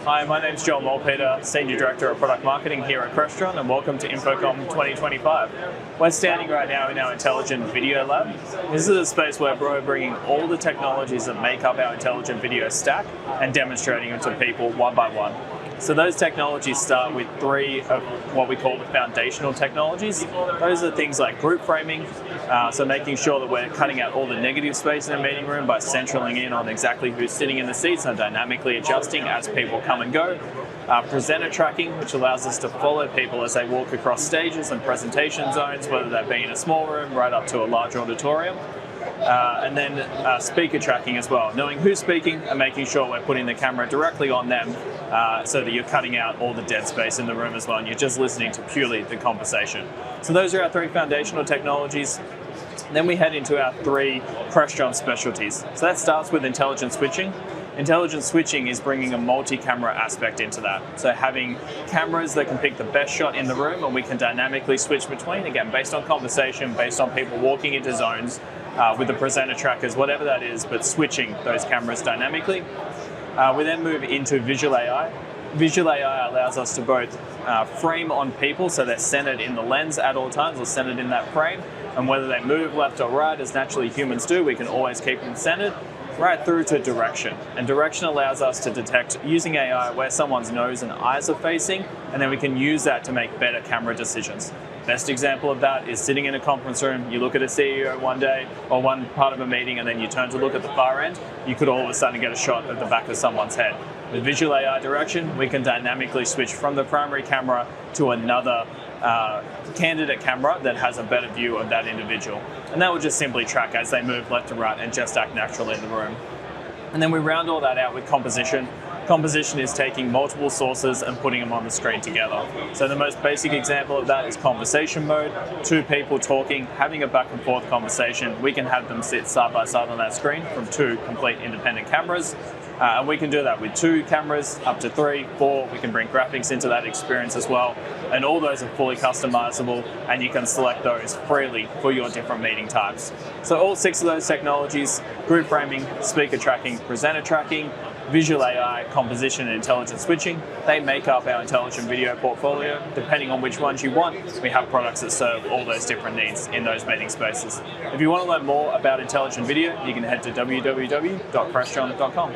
Hi, my name's Joel Molpeter, Senior Director of Product Marketing here at Crestron, and welcome to InfoComm 2025. We're standing right now in our Intelligent Video Lab. This is a space where we're bringing all the technologies that make up our Intelligent Video stack and demonstrating them to people one by one. So those technologies start with three of what we call the foundational technologies. Those are things like group framing, so making sure that we're cutting out all the negative space in a meeting room by centraling in on exactly who's sitting in the seats and dynamically adjusting as people come and go. Presenter tracking, which allows us to follow people as they walk across stages and presentation zones, whether that be in a small room right up to a large auditorium. And then speaker tracking as well, knowing who's speaking and making sure we're putting the camera directly on them so that you're cutting out all the dead space in the room as well and you're just listening to purely the conversation. So those are our three foundational technologies. Then we head into our three Crestron specialties. So that starts with intelligent switching. Intelligent switching is bringing a multi-camera aspect into that. So having cameras that can pick the best shot in the room and we can dynamically switch between, again, based on conversation, based on people walking into zones, with the presenter trackers, whatever that is, but switching those cameras dynamically. We then move into Visual AI. Visual AI allows us to both frame on people, so they're centered in the lens at all times or centered in that frame, and whether they move left or right, as naturally humans do, we can always keep them centered, right through to direction. And direction allows us to detect, using AI, where someone's nose and eyes are facing, and then we can use that to make better camera decisions. Best example of that is sitting in a conference room, you look at a CEO one day or one part of a meeting and then you turn to look at the far end, you could all of a sudden get a shot of the back of someone's head. With Visual AI direction, we can dynamically switch from the primary camera to another candidate camera that has a better view of that individual. And that will just simply track as they move left to right and just act natural in the room. And then we round all that out with composition. Composition is taking multiple sources and putting them on the screen together. So the most basic example of that is conversation mode. Two people talking, having a back and forth conversation. We can have them sit side by side on that screen from two complete independent cameras. And we can do that with two cameras, up to 3, 4. We can bring graphics into that experience as well. And all those are fully customizable and you can select those freely for your different meeting types. So all 6 of those technologies, group framing, speaker tracking, presenter tracking, Visual AI, composition and intelligent switching, they make up our intelligent video portfolio. Depending on which ones you want, we have products that serve all those different needs in those meeting spaces. If you want to learn more about intelligent video, you can head to www.crestron.com.